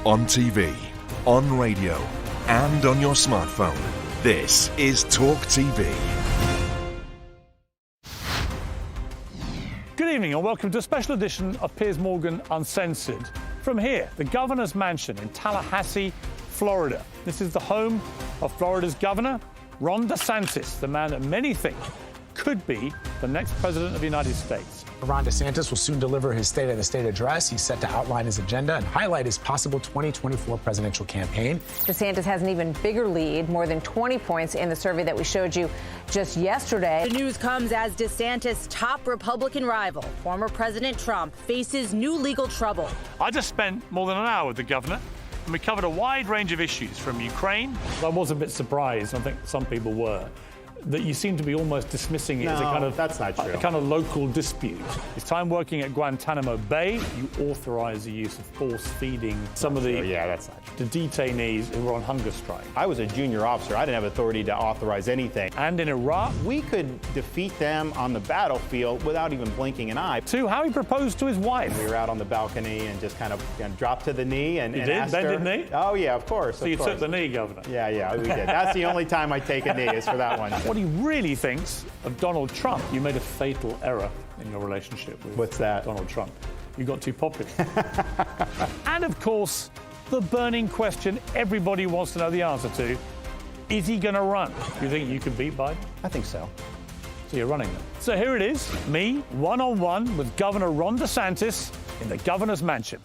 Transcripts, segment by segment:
On TV, on radio, and on your smartphone. This is TalkTV. Good evening and welcome to a special edition of Piers Morgan Uncensored. From here, the governor's mansion in Tallahassee, Florida. This is the home of Florida's governor, Ron DeSantis, the man that many think could be the next president of the United States. Ron DeSantis will soon deliver his State of the State address. He's set to outline his agenda and highlight his possible 2024 presidential campaign. DeSantis has an even bigger lead, more than 20 points in the survey that we showed you just yesterday. The news comes as DeSantis' top Republican rival, former President Trump, faces new legal trouble. I just spent more than an hour with the governor, and we covered a wide range of issues from Ukraine. I was a bit surprised, I think some people were, that you seem to be almost dismissing it as a kind of that's not true. A kind of local dispute. His time working at Guantanamo Bay, you authorise the use of force feeding some of the that's not true. the detainees who were on hunger strike. I was a junior officer. I didn't have authority to authorize anything. And in Iraq, We could defeat them on the battlefield without even blinking an eye. too, how he proposed to his wife. We were out on the balcony and just kind of dropped to the knee and did? asked Bended her. knee? Oh yeah, of course. So you took the knee, Governor. Yeah, we did. That's the only time I take a knee is for that one. What he really thinks of Donald Trump, you made a fatal error in your relationship with What's that? Donald Trump. You got too popular. And of course, the burning question everybody wants to know the answer to, is he going to run? You think you can beat Biden? I think so. So you're running them. So here it is, me, one-on-one with Governor Ron DeSantis in the governor's mansion.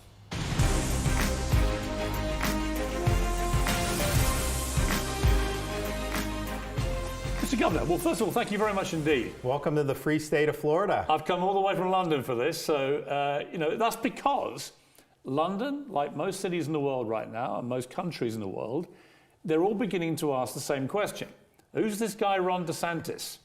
Mr. Governor, well, first of all, thank you very much indeed. Welcome to the free state of Florida. I've come all the way from London for this, so, that's because London, like most cities in the world right now, and most countries in the world, they're all beginning to ask the same question. Who's this guy, Ron DeSantis?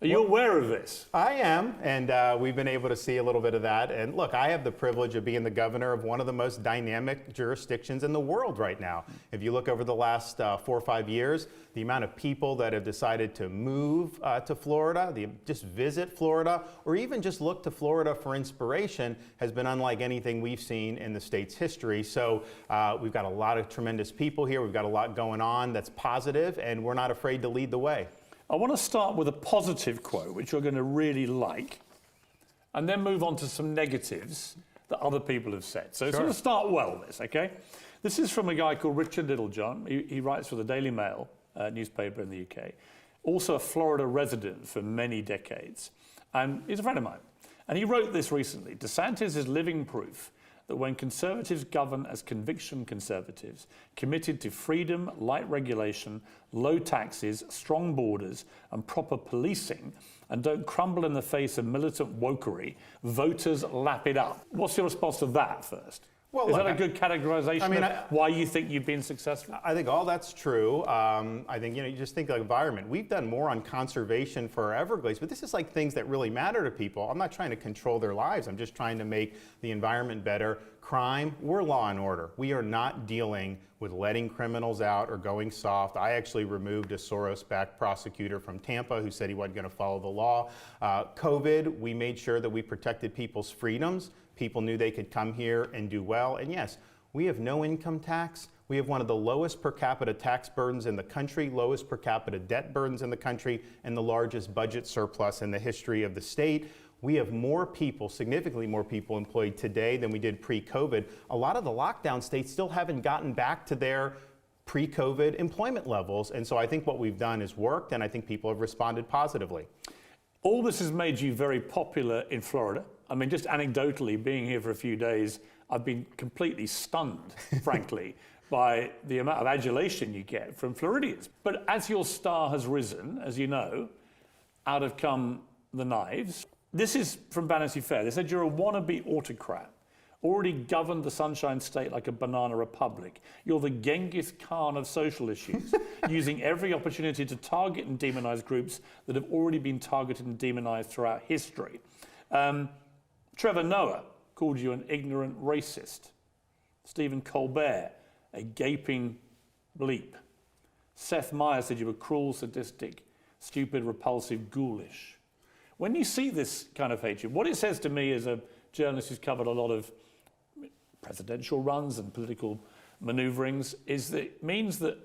Are you aware of this? I am, and we've been able to see a little bit of that. And look, I have the privilege of being the governor of one of the most dynamic jurisdictions in the world right now. If you look over the last 4 or 5 years, the amount of people that have decided to move to Florida, just visit Florida, or even just look to Florida for inspiration has been unlike anything we've seen in the state's history. So we've got a lot of tremendous people here. We've got a lot going on that's positive, and we're not afraid to lead the way. I want to start with a positive quote, which you're going to really like, and then move on to some negatives that other people have said. So it's going to start well, this, okay? This is from a guy called Richard Littlejohn. He writes for the Daily Mail newspaper in the UK. Also a Florida resident for many decades. And he's a friend of mine. And he wrote this recently. DeSantis is living proof that when conservatives govern as conviction conservatives, committed to freedom, light regulation, low taxes, strong borders, and proper policing, and don't crumble in the face of militant wokery, voters lap it up. What's your response to that first? Well, is look, that a good categorization of why you think you've been successful? I think all that's true. I think, you just think of the environment. We've done more on conservation for our Everglades, but this is like things that really matter to people. I'm not trying to control their lives. I'm just trying to make the environment better. Crime, we're law and order. We are not dealing with letting criminals out or going soft. I actually removed a Soros-backed prosecutor from Tampa who said he wasn't going to follow the law. COVID, we made sure that we protected people's freedoms. People knew they could come here and do well. And yes, we have no income tax. We have one of the lowest per capita tax burdens in the country, lowest per capita debt burdens in the country, and the largest budget surplus in the history of the state. We have more people, significantly more people employed today than we did pre-COVID. A lot of the lockdown states still haven't gotten back to their pre-COVID employment levels. And so I think what we've done is worked, and I think people have responded positively. All this has made you very popular in Florida. I mean, just anecdotally, being here for a few days, I've been completely stunned, frankly, by the amount of adulation you get from Floridians. But as your star has risen, as you know, out have come the knives. This is from Vanity Fair. They said you're a wannabe autocrat, already governed the Sunshine State like a banana republic. You're the Genghis Khan of social issues, using every opportunity to target and demonize groups that have already been targeted and demonized throughout history. Trevor Noah called you an ignorant racist. Stephen Colbert, a gaping bleep. Seth Meyers said you were cruel, sadistic, stupid, repulsive, ghoulish. When you see this kind of hatred, what it says to me as a journalist who's covered a lot of presidential runs and political maneuverings, is that it means that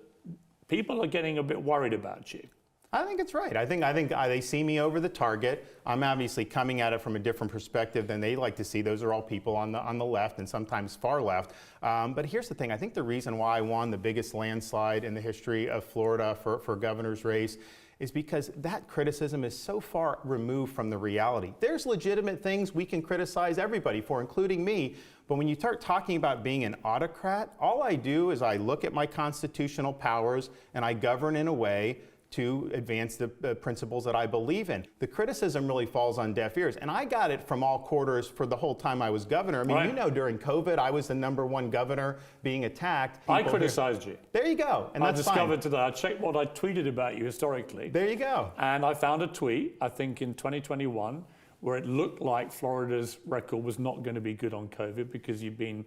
people are getting a bit worried about you. I think it's right. I think they see me over the target. I'm obviously coming at it from a different perspective than they like to see. Those are all people on the left and sometimes far left. But here's the thing. I think the reason why I won the biggest landslide in the history of Florida for governor's race is because that criticism is so far removed from the reality. There's legitimate things we can criticize everybody for, including me. But when you start talking about being an autocrat, all I do is I look at my constitutional powers and I govern in a way to advance the principles that I believe in. The criticism really falls on deaf ears. And I got it from all quarters for the whole time I was governor. I mean, you know, during COVID, I was the #1 governor being attacked. I criticized you. There you go. And I that's discovered fine. today, I checked what I tweeted about you historically. There you go. And I found a tweet, I think in 2021, where it looked like Florida's record was not going to be good on COVID because you've been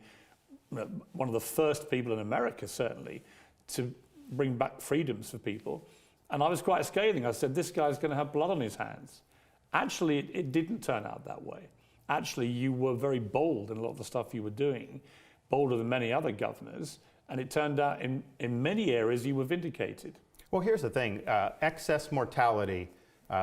one of the first people in America, certainly, to bring back freedoms for people. And I was quite scathing. I said, this guy's going to have blood on his hands. Actually, it didn't turn out that way. Actually, you were very bold in a lot of the stuff you were doing, bolder than many other governors. And it turned out in many areas you were vindicated. Well, here's the thing. Excess mortality,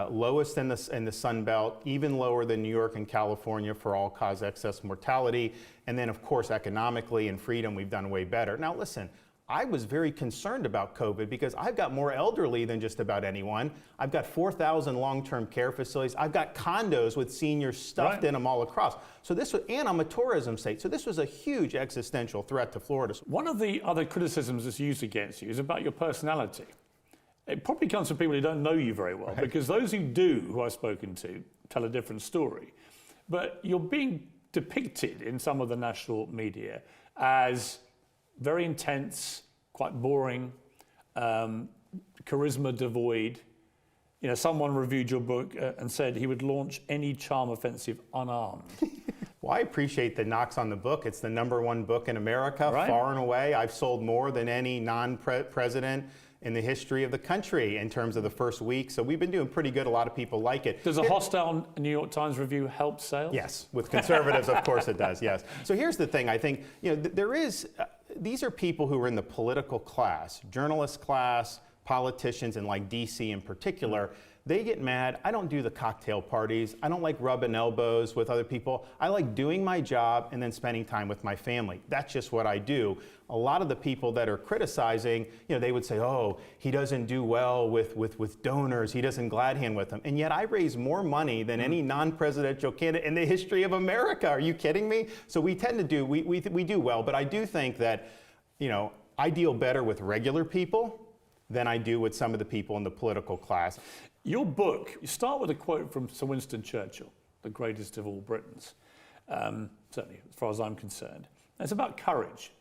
lowest in the Sun Belt, even lower than New York and California for all-cause excess mortality. And then, of course, economically and freedom, we've done way better. Now, listen. I was very concerned about COVID because I've got more elderly than just about anyone. I've got 4,000 long-term care facilities. I've got condos with seniors stuffed in them all across. So this was, and I'm a tourism state. So this was a huge existential threat to Florida. One of the other criticisms that's used against you is about your personality. It probably comes from people who don't know you very well, because those who do, who I've spoken to, tell a different story. But you're being depicted in some of the national media as very intense, quite boring, charisma devoid. You know, someone reviewed your book and said he would launch any charm offensive unarmed. Well, I appreciate the knocks on the book. It's the #1 book in America, Right. far and away. I've sold more than any non-president in the history of the country in terms of the first week. So we've been doing pretty good. A lot of people like it. Does a hostile New York Times review help sales? Yes, with conservatives, of course it does, yes. So here's the thing. I think, you know, there is, these are people who are in the political class, journalist class, politicians, and like DC in particular. They get mad. I don't do the cocktail parties. I don't like rubbing elbows with other people. I like doing my job and then spending time with my family. That's just what I do. A lot of the people that are criticizing, you know, they would say, oh, he doesn't do well with donors. He doesn't glad hand with them. And yet I raise more money than any non-presidential candidate in the history of America. Are you kidding me? So we tend to do, we do well. But I do think that, you know, I deal better with regular people than I do with some of the people in the political class. Your book, you start with a quote from Sir Winston Churchill, the greatest of all Britons, certainly as far as I'm concerned. And it's about courage.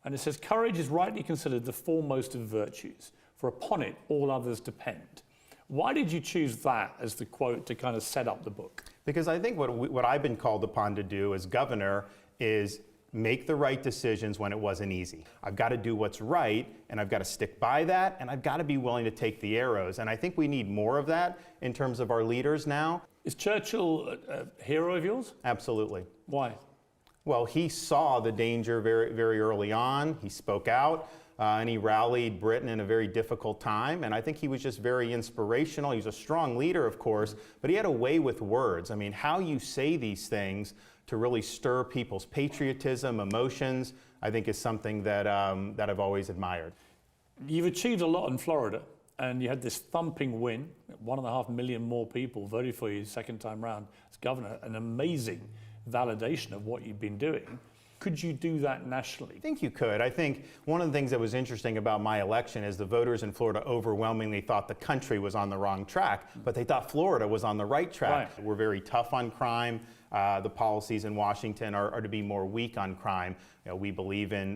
And it says, courage is rightly considered the foremost of virtues, for upon it all others depend. Why did you choose that as the quote to kind of set up the book? Because I think what I've been called upon to do as governor is make the right decisions when it wasn't easy. I've got to do what's right, and I've got to stick by that, and I've got to be willing to take the arrows. And I think we need more of that in terms of our leaders now. Is Churchill a hero of yours? Absolutely. Why? Well, he saw the danger very, very early on. He spoke out, and he rallied Britain in a very difficult time. And I think he was just very inspirational. He's a strong leader, of course, but he had a way with words. I mean, how you say these things to really stir people's patriotism, emotions, I think is something that I've always admired. You've achieved a lot in Florida, and you had this thumping win. 1.5 million more people voted for you second time round as governor. An amazing validation of what you've been doing. Could you do that nationally? I think you could. I think one of the things that was interesting about my election is the voters in Florida overwhelmingly thought the country was on the wrong track, but they thought Florida was on the right track. Right. We're very tough on crime. The policies in Washington are to be more weak on crime. You know, we believe in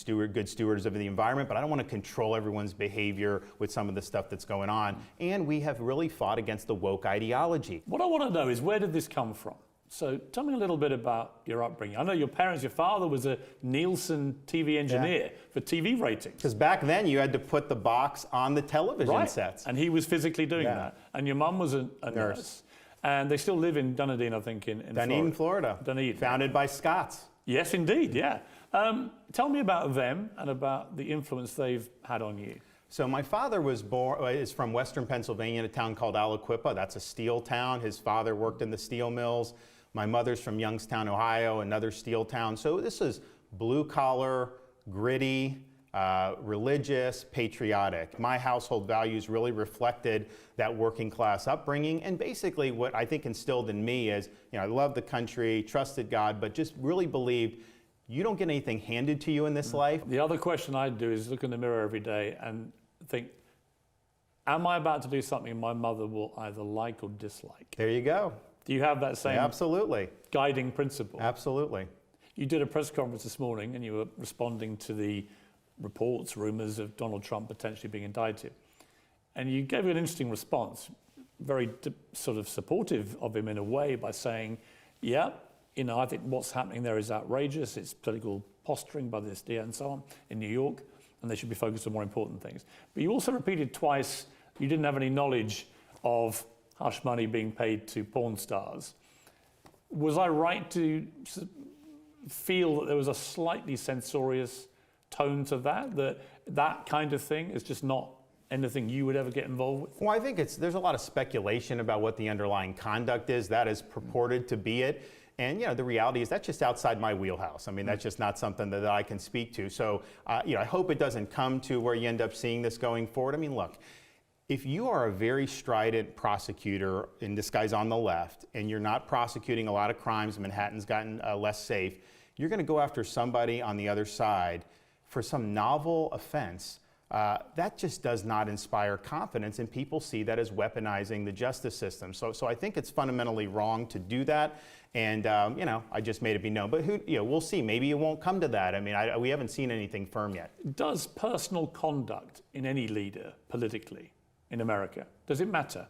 good stewards of the environment, but I don't want to control everyone's behavior with some of the stuff that's going on. And we have really fought against the woke ideology. What I want to know is, where did this come from? So tell me a little bit about your upbringing. I know your parents, your father was a Nielsen TV engineer for TV ratings. Because back then you had to put the box on the television sets. And he was physically doing that. And your mum was a nurse. And they still live in Dunedin, I think, in Dunedin, Florida. Dunedin. Founded by Scots. Yes, indeed, yeah. Tell me about them and about the influence they've had on you. So my father is from Western Pennsylvania, in a town called Aliquippa. That's a steel town. His father worked in the steel mills. My mother's from Youngstown, Ohio, another steel town. So this is blue collar, gritty, religious, patriotic. My household values really reflected that working class upbringing, and basically what I think instilled in me is, I love the country, trusted God, but just really believed you don't get anything handed to you in this life. The other question I'd do is look in the mirror every day and think, am I about to do something my mother will either like or dislike? There you go. Do you have that same absolutely guiding principle? Absolutely. You did a press conference this morning and you were responding to the reports, rumors of Donald Trump potentially being indicted. And you gave an interesting response, very sort of supportive of him in a way by saying, yeah, I think what's happening there is outrageous. It's political posturing by the SDA and so on in New York, and they should be focused on more important things. But you also repeated twice you didn't have any knowledge of hush money being paid to porn stars. Was I right to feel that there was a slightly censorious tone to that kind of thing is just not anything you would ever get involved with? Well, I think there's a lot of speculation about what the underlying conduct is. That is purported to be it. And the reality is that's just outside my wheelhouse. I mean, that's just not something that I can speak to. So, I hope it doesn't come to where you end up seeing this going forward. I mean, look, if you are a very strident prosecutor, in this guy's on the left, and you're not prosecuting a lot of crimes, Manhattan's gotten less safe, you're going to go after somebody on the other side for some novel offense. That just does not inspire confidence, and people see that as weaponizing the justice system. So I think it's fundamentally wrong to do that, and I just made it be known. But we'll see. Maybe it won't come to that. I mean, we haven't seen anything firm yet. Does personal conduct in any leader politically in America, does it matter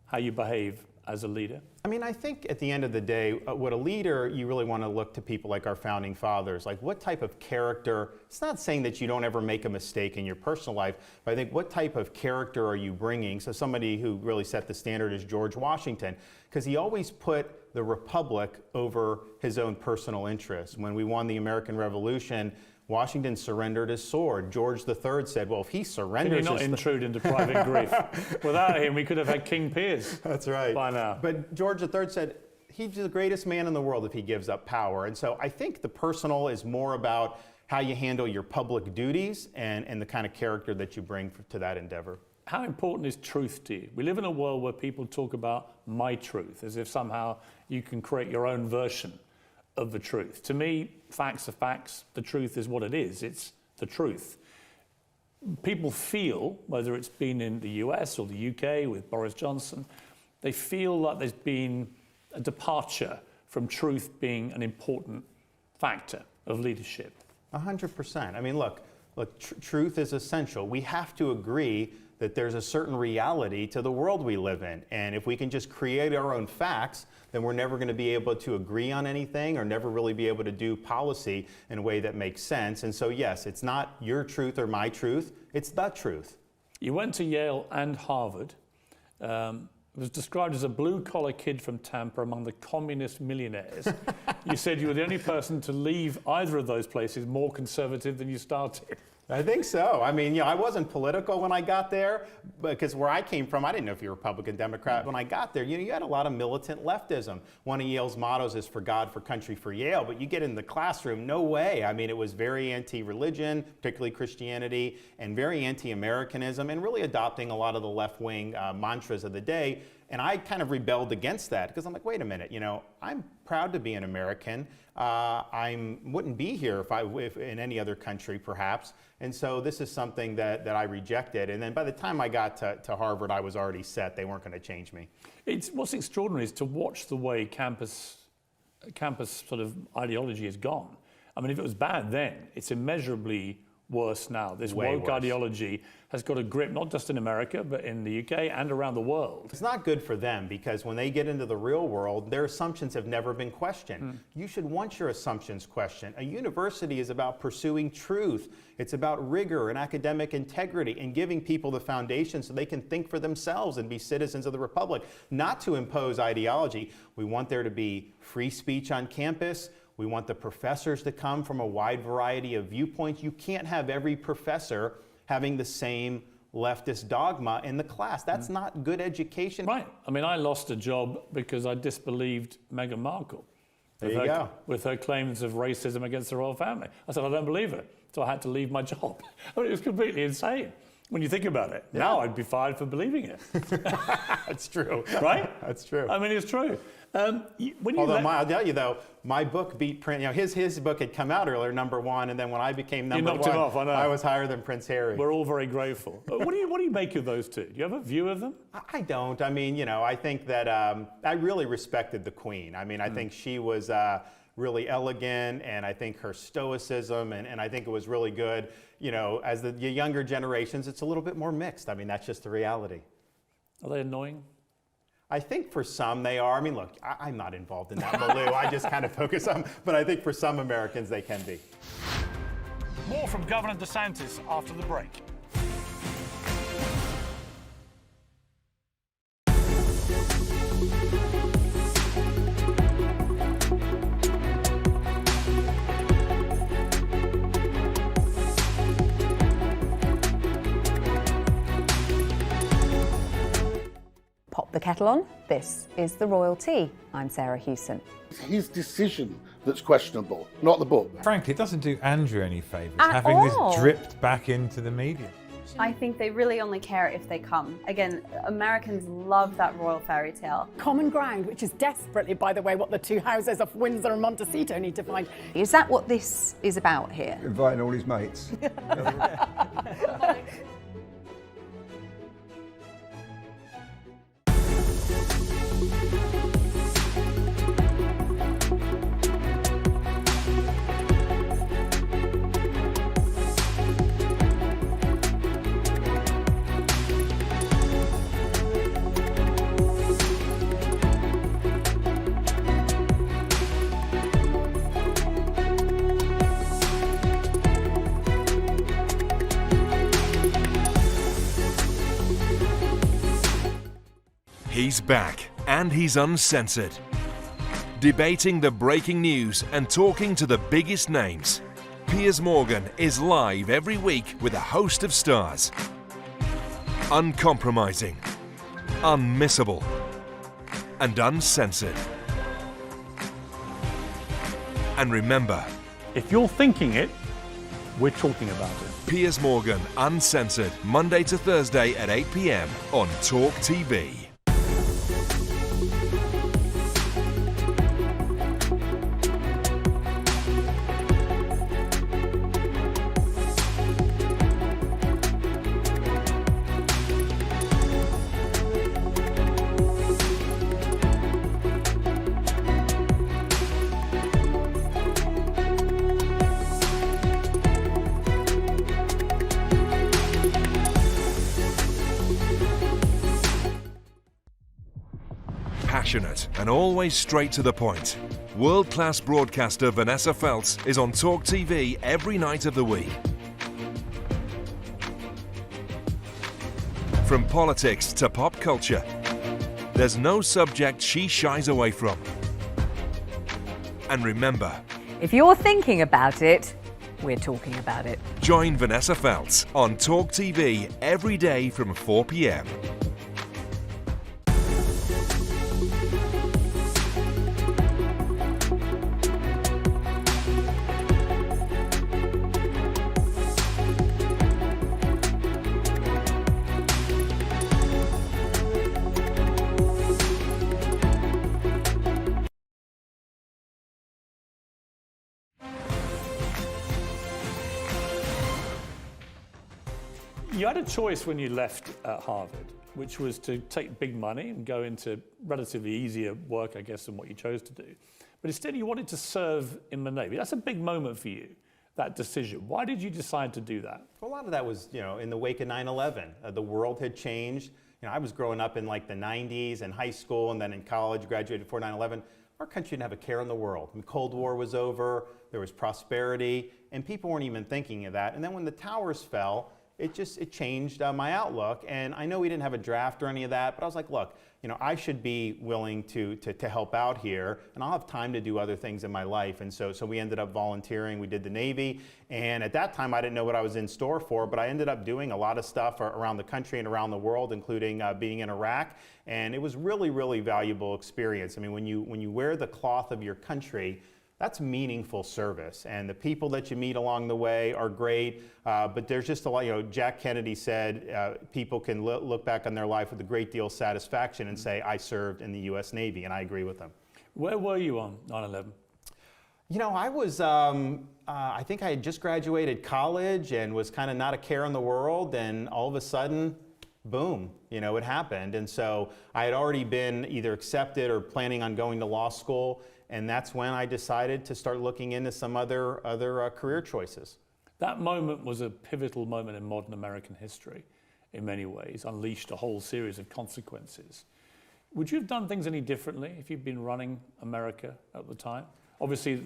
how you behave as a leader? I mean, I think at the end of the day, what a leader, you really want to look to people like our founding fathers. Like, what type of character? It's not saying that you don't ever make a mistake in your personal life, but I think what type of character are you bringing? So somebody who really set the standard is George Washington, because he always put the republic over his own personal interests. When we won the American Revolution, Washington surrendered his sword. George III said, well, if he surrenders... Can you not intrude into private grief? Without him, we could have had King Piers. That's right. By now. But George III said, he's the greatest man in the world if he gives up power. And so I think the personal is more about how you handle your public duties and the kind of character that you bring to that endeavor. How important is truth to you? We live in a world where people talk about my truth, as if somehow you can create your own version of the truth. To me, facts are facts. The truth is what it is. It's the truth. People feel, whether it's been in the US or the UK with Boris Johnson, they feel like there's been a departure from truth being an important factor of leadership. 100%. I mean, look, truth is essential. We have to agree that there's a certain reality to the world we live in. And if we can just create our own facts, then we're never going to be able to agree on anything or never really be able to do policy in a way that makes sense. And so, yes, it's not your truth or my truth, it's the truth. You went to Yale and Harvard. Was described as a blue-collar kid from Tampa among the communist millionaires. You said you were the only person to leave either of those places more conservative than you started. I think so. I mean, I wasn't political when I got there, because where I came from, I didn't know if you were Republican, Democrat. When I got there, you had a lot of militant leftism. One of Yale's mottos is for God, for country, for Yale. But you get in the classroom, no way. I mean, it was very anti-religion, particularly Christianity, and very anti-Americanism, and really adopting a lot of the left-wing mantras of the day. And I kind of rebelled against that because I'm like, wait a minute, I'm proud to be an American. I wouldn't be here if in any other country, perhaps. And so this is something that I rejected. And then by the time I got to Harvard, I was already set. They weren't going to change me. What's extraordinary is to watch the way campus sort of ideology has gone. I mean, if it was bad then, it's immeasurably worse now. This woke ideology has got a grip, not just in America, but in the UK and around the world. It's not good for them because when they get into the real world, their assumptions have never been questioned. You should want your assumptions questioned. A university is about pursuing truth. It's about rigor and academic integrity and giving people the foundation so they can think for themselves and be citizens of the republic, not to impose ideology. We want there to be free speech on campus. We want the professors to come from a wide variety of viewpoints. You can't have every professor having the same leftist dogma in the class. That's not good education. Right. I mean, I lost a job because I disbelieved Meghan Markle. There you go. With her claims of racism against the royal family. I said, I don't believe it. So I had to leave my job. I mean, it was completely insane when you think about it. Yeah. Now I'd be fired for believing it. That's true. Right? That's true. I mean, it's true. Although I'll tell you though, my book beat Prince. You know, his book had come out earlier, #1, and then when I became #1, knocked him off, I know. I was higher than Prince Harry. We're all very grateful. What do you make of those two? Do you have a view of them? I don't. I mean, you know, I think that I really respected the Queen. I mean, I think she was really elegant, and I think her stoicism, and I think it was really good. You know, as the younger generations, it's a little bit more mixed. I mean, that's just the reality. Are they annoying? I think for some they are. I mean, look, I'm not involved in that, Malou. I just kind of focus on, but I think for some Americans they can be. More from Governor DeSantis after the break. Pop the kettle on. This is The Royal Tea. I'm Sarah Hewson. It's his decision that's questionable, not the book. Frankly, it doesn't do Andrew any favours having this dripped back into the media. I think they really only care if they come. Again, Americans love that royal fairy tale. Common ground, which is desperately, by the way, what the two houses of Windsor and Montecito need to find. Is that what this is about here? Inviting all his mates. He's back, and he's uncensored. Debating the breaking news and talking to the biggest names. Piers Morgan is live every week with a host of stars. Uncompromising, unmissable, and uncensored. And remember, if you're thinking it, we're talking about it. Piers Morgan, Uncensored, Monday to Thursday at 8 p.m. on TalkTV. Passionate and always straight to the point. World-class broadcaster Vanessa Feltz is on TalkTV every night of the week. From politics to pop culture, there's no subject she shies away from. And remember, If you're thinking about it, we're talking about it. join Vanessa Feltz on TalkTV every day from 4 p.m. You had a choice when you left Harvard, which was to take big money and go into relatively easier work, I guess, than what you chose to do. But instead, you wanted to serve in the Navy. That's a big moment for you, that decision. Why did you decide to do that? Well, a lot of that was, you know, in the wake of 9/11. The world had changed. You know, I was growing up in like the 90s in high school and then in college, graduated before 9/11. Our country didn't have a care in the world. The Cold War was over, there was prosperity, and people weren't even thinking of that. And then when the towers fell, it changed my outlook. And I know we didn't have a draft or any of that, but I was like, look, I should be willing to help out here, and I'll have time to do other things in my life. And so we ended up volunteering. We did the Navy, and at that time I didn't know what I was in store for, but I ended up doing a lot of stuff around the country and around the world, including being in Iraq. And it was really, really valuable experience. I mean, when you wear the cloth of your country, that's meaningful service, and the people that you meet along the way are great, but there's just a lot, Jack Kennedy said people can look back on their life with a great deal of satisfaction and say, I served in the U.S. Navy, and I agree with them. Where were you on 9/11? I was, I think I had just graduated college and was kind of not a care in the world, and all of a sudden, boom, it happened. And so I had already been either accepted or planning on going to law school. And that's when I decided to start looking into some other career choices. That moment was a pivotal moment in modern American history in many ways, unleashed a whole series of consequences. Would you have done things any differently if you'd been running America at the time? Obviously,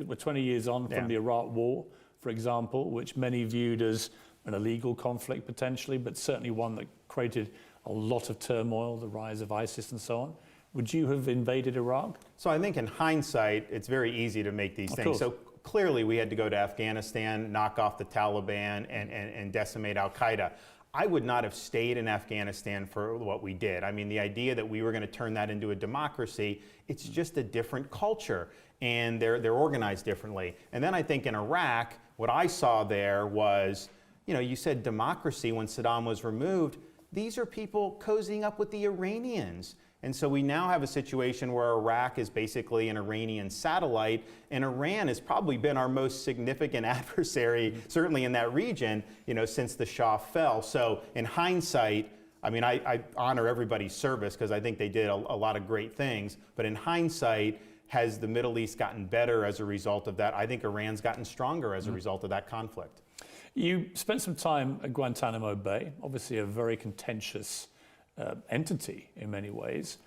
we're 20 years on from the Iraq War, for example, which many viewed as an illegal conflict potentially, but certainly one that created a lot of turmoil, the rise of ISIS and so on. Would you have invaded Iraq? So I think in hindsight, it's very easy to make these things. So clearly we had to go to Afghanistan, knock off the Taliban, and decimate al-Qaeda. I would not have stayed in Afghanistan for what we did. I mean, the idea that we were going to turn that into a democracy, it's just a different culture, and they're organized differently. And then I think in Iraq, what I saw there was, you said democracy when Saddam was removed. These are people cozying up with the Iranians. And so we now have a situation where Iraq is basically an Iranian satellite, and Iran has probably been our most significant adversary, certainly in that region, since the Shah fell. So in hindsight, I mean, I honor everybody's service because I think they did a lot of great things. But in hindsight, has the Middle East gotten better as a result of that? I think Iran's gotten stronger as a result of that conflict. You spent some time at Guantanamo Bay, obviously a very contentious entity in many ways.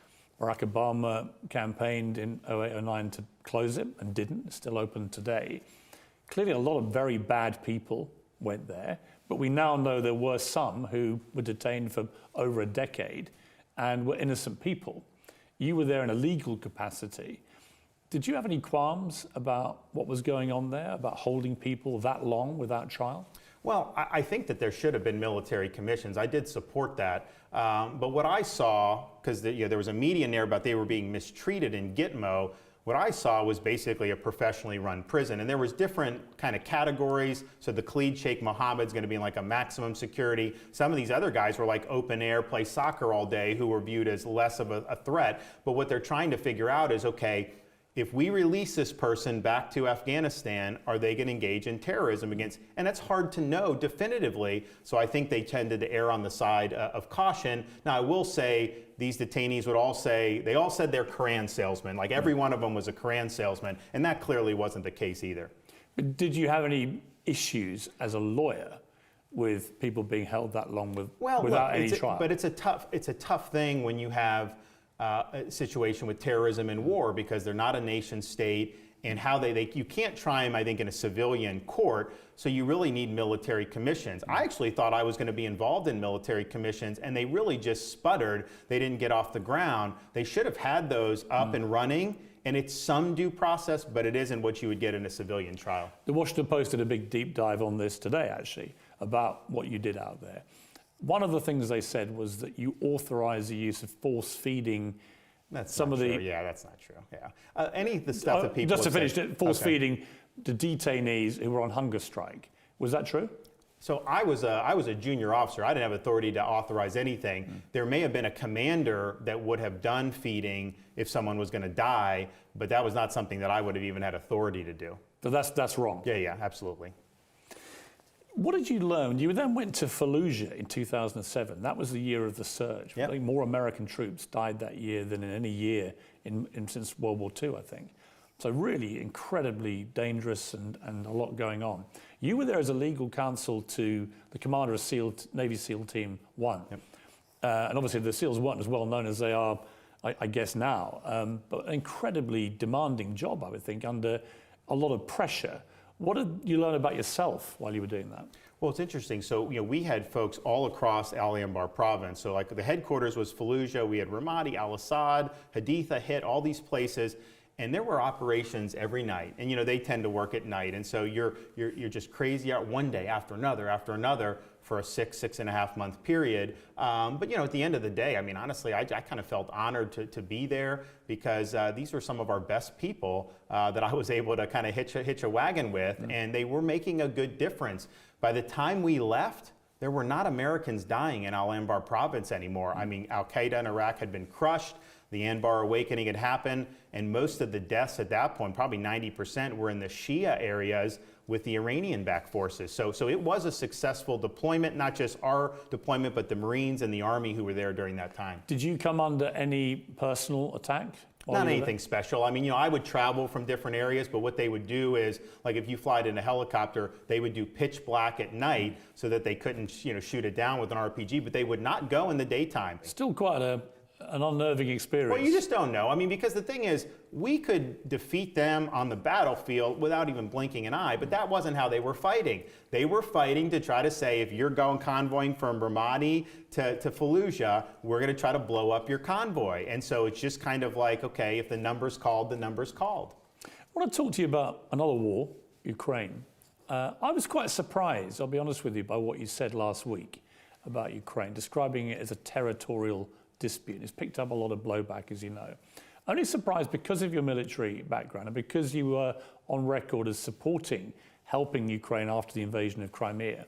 Barack Obama campaigned in 08-09 to close it and didn't. It's still open today. Clearly a lot of very bad people went there, but we now know there were some who were detained for over a decade and were innocent people. You were there in a legal capacity. Did you have any qualms about what was going on there, about holding people that long without trial? Well, I think that there should have been military commissions. I did support that. But what I saw, because there was a media narrative about they were being mistreated in Gitmo, what I saw was basically a professionally run prison. And there was different kind of categories. So the Khalid Sheikh Mohammed's going to be in like a maximum security. Some of these other guys were like open air, play soccer all day, who were viewed as less of a threat. But what they're trying to figure out is, okay, if we release this person back to Afghanistan, are they going to engage in terrorism against? And that's hard to know definitively. So I think they tended to err on the side of caution. Now, I will say these detainees would all say, they all said they're Quran salesmen. Like every one of them was a Quran salesman. And that clearly wasn't the case either. But did you have any issues as a lawyer with people being held that long without any trial? But it's a tough thing when you have a situation with terrorism and war, because they're not a nation state, and how you can't try them, I think, in a civilian court, so you really need military commissions. I actually thought I was going to be involved in military commissions, and they really just sputtered. They didn't get off the ground. They should have had those up and running, and it's some due process, but it isn't what you would get in a civilian trial. The Washington Post did a big deep dive on this today, actually, about what you did out there. One of the things they said was that you authorized the use of force feeding. That's not true. Yeah, that's not true. Yeah, any of the stuff that people just to finish, force feeding the detainees who were on hunger strike. Was that true? So I was a junior officer. I didn't have authority to authorize anything. There may have been a commander that would have done feeding if someone was going to die, but that was not something that I would have even had authority to do. So that's wrong. Yeah, absolutely. What did you learn? You then went to Fallujah in 2007. That was the year of the surge. Yep. I think more American troops died that year than in any year since World War II, I think. So really incredibly dangerous and a lot going on. You were there as a legal counsel to the commander of Navy SEAL Team 1. Yep. And obviously the SEALs weren't as well known as they are, I guess, now. But an incredibly demanding job, I would think, under a lot of pressure. What did you learn about yourself while you were doing that? Well, it's interesting. So, we had folks all across Al Anbar province. So, like, the headquarters was Fallujah. We had Ramadi, Al Assad, Haditha, Hit, all these places. And there were operations every night. And, they tend to work at night. And so you're just crazy out one day after another for a 6.5 month period. But, at the end of the day, I mean, honestly, I kind of felt honored to be there because these were some of our best people that I was able to kind of hitch a wagon with. And they were making a good difference. By the time we left, there were not Americans dying in Al Anbar province anymore. I mean, Al-Qaeda in Iraq had been crushed. The Anbar awakening had happened, and most of the deaths at that point, probably 90%, were in the Shia areas with the Iranian-backed forces. So it was a successful deployment, not just our deployment, but the Marines and the Army who were there during that time. Did you come under any personal attack? Not anything special. I mean, I would travel from different areas, but what they would do is, like if you fly in a helicopter, they would do pitch black at night so that they couldn't, shoot it down with an RPG, but they would not go in the daytime. Still quite an unnerving experience. Well, you just don't know. I mean, because the thing is, we could defeat them on the battlefield without even blinking an eye, but that wasn't how they were fighting. They were fighting to try to say, if you're going convoying from Ramadi to Fallujah, we're going to try to blow up your convoy. And so it's just kind of like, okay, if the number's called, the number's called. I want to talk to you about another war, Ukraine. I was quite surprised, I'll be honest with you, by what you said last week about Ukraine, describing it as a territorial dispute. It's picked up a lot of blowback, as you know. Only surprised because of your military background and because you were on record as helping Ukraine after the invasion of Crimea.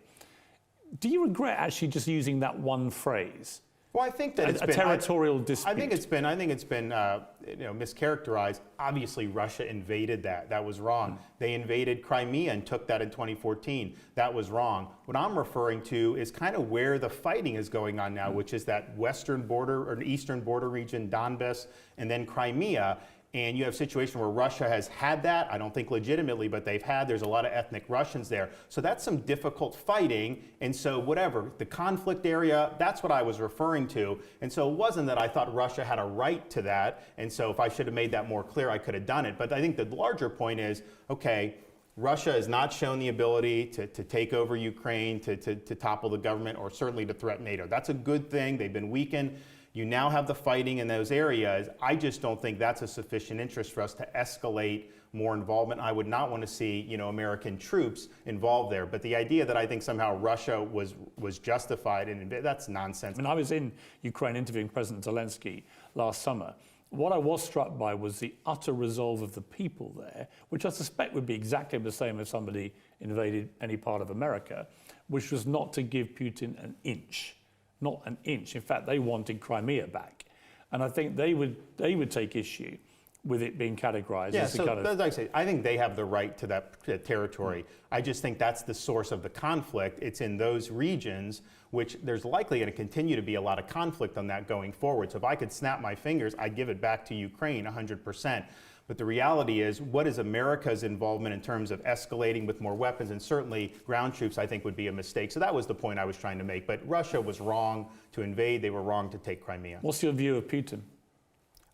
Do you regret actually just using that one phrase? Well, I think that it's a been territorial dispute. I think it's been mischaracterized. Obviously, Russia invaded that. That was wrong. They invaded Crimea and took that in 2014. That was wrong. What I'm referring to is kind of where the fighting is going on now, which is that western border or eastern border region, Donbass, and then Crimea. And you have a situation where Russia has had that, I don't think legitimately, but there's a lot of ethnic Russians there. So that's some difficult fighting. And so whatever, the conflict area, that's what I was referring to. And so it wasn't that I thought Russia had a right to that. And so if I should have made that more clear, I could have done it. But I think the larger point is, okay, Russia has not shown the ability to take over Ukraine, to topple the government, or certainly to threaten NATO. That's a good thing. They've been weakened. You now have the fighting in those areas. I just don't think that's a sufficient interest for us to escalate more involvement. I would not want to see, American troops involved there. But the idea that I think somehow Russia was justified, that's nonsense. I mean, I was in Ukraine interviewing President Zelensky last summer. What I was struck by was the utter resolve of the people there, which I suspect would be exactly the same if somebody invaded any part of America, which was not to give Putin an inch. Not an inch. In fact, they wanted Crimea back. And I think they would take issue with it being categorized as so, a kind of... like I say, I think they have the right to that territory. I just think that's the source of the conflict. It's in those regions, which there's likely going to continue to be a lot of conflict on that going forward. So if I could snap my fingers, I'd give it back to Ukraine 100%. But the reality is, what is America's involvement in terms of escalating with more weapons? And certainly ground troops, I think, would be a mistake. So that was the point I was trying to make. But Russia was wrong to invade. They were wrong to take Crimea. What's your view of Putin?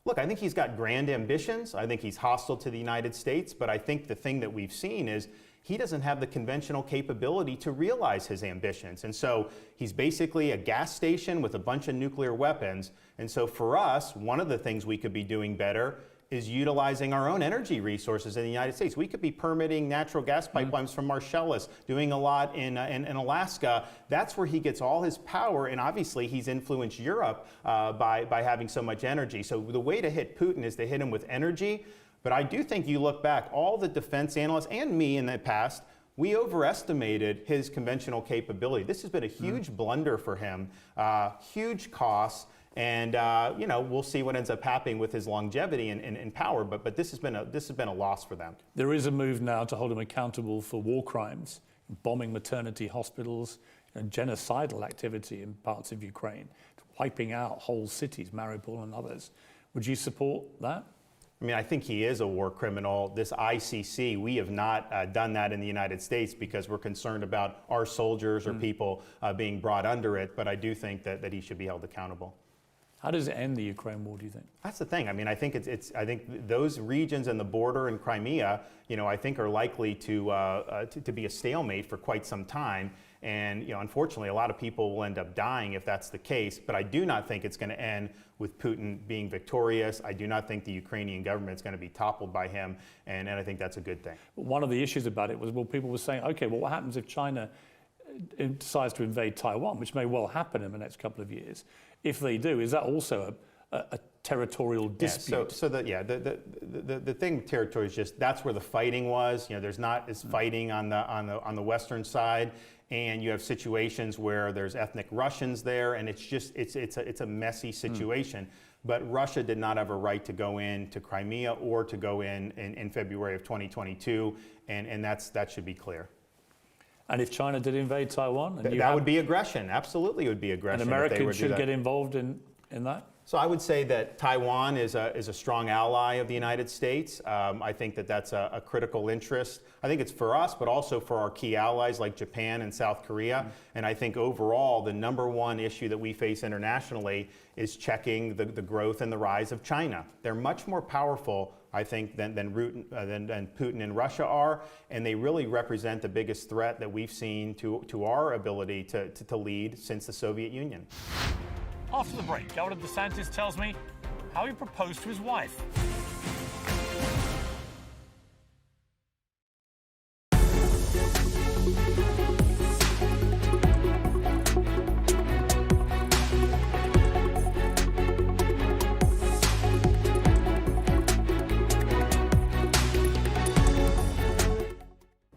Look, I think he's got grand ambitions. I think he's hostile to the United States. But I think the thing that we've seen is he doesn't have the conventional capability to realize his ambitions. And so he's basically a gas station with a bunch of nuclear weapons. And so for us, one of the things we could be doing better is utilizing our own energy resources in the United States. We could be permitting natural gas pipelines from Marcellus, doing a lot in Alaska. That's where he gets all his power, and obviously he's influenced Europe by having so much energy. So the way to hit Putin is to hit him with energy. But I do think you look back, all the defense analysts and me in the past, we overestimated his conventional capability. This has been a huge blunder for him, huge costs. And we'll see what ends up happening with his longevity and power. But this has been a loss for them. There is a move now to hold him accountable for war crimes, bombing maternity hospitals, and genocidal activity in parts of Ukraine, wiping out whole cities, Mariupol and others. Would you support that? I mean, I think he is a war criminal. This ICC, we have not done that in the United States because we're concerned about our soldiers or people being brought under it. But I do think that he should be held accountable. How does it end the Ukraine war, do you think? That's the thing. I mean, I think I think those regions and the border in Crimea, I think are likely to be a stalemate for quite some time. And unfortunately, a lot of people will end up dying if that's the case. But I do not think it's going to end with Putin being victorious. I do not think the Ukrainian government is going to be toppled by him, and I think that's a good thing. One of the issues about it was, well, people were saying, okay, well, what happens if China decides to invade Taiwan, which may well happen in the next couple of years? If they do, is that also a territorial dispute? The thing with territory is just that's where the fighting was. There's not as fighting on the western side, and you have situations where there's ethnic Russians there, and it's a messy situation. But Russia did not have a right to go into Crimea or to go in February of 2022, and that should be clear. And if China did invade Taiwan? That would be aggression. Absolutely, it would be aggression. And Americans should get involved in that? So I would say that Taiwan is a strong ally of the United States. I think that's a critical interest. I think it's for us, but also for our key allies like Japan and South Korea. And I think overall, the number one issue that we face internationally is checking the growth and the rise of China. They're much more powerful, I think, than Putin and Russia are, and they really represent the biggest threat that we've seen to our ability to lead since the Soviet Union. After the break, Governor DeSantis tells me how he proposed to his wife.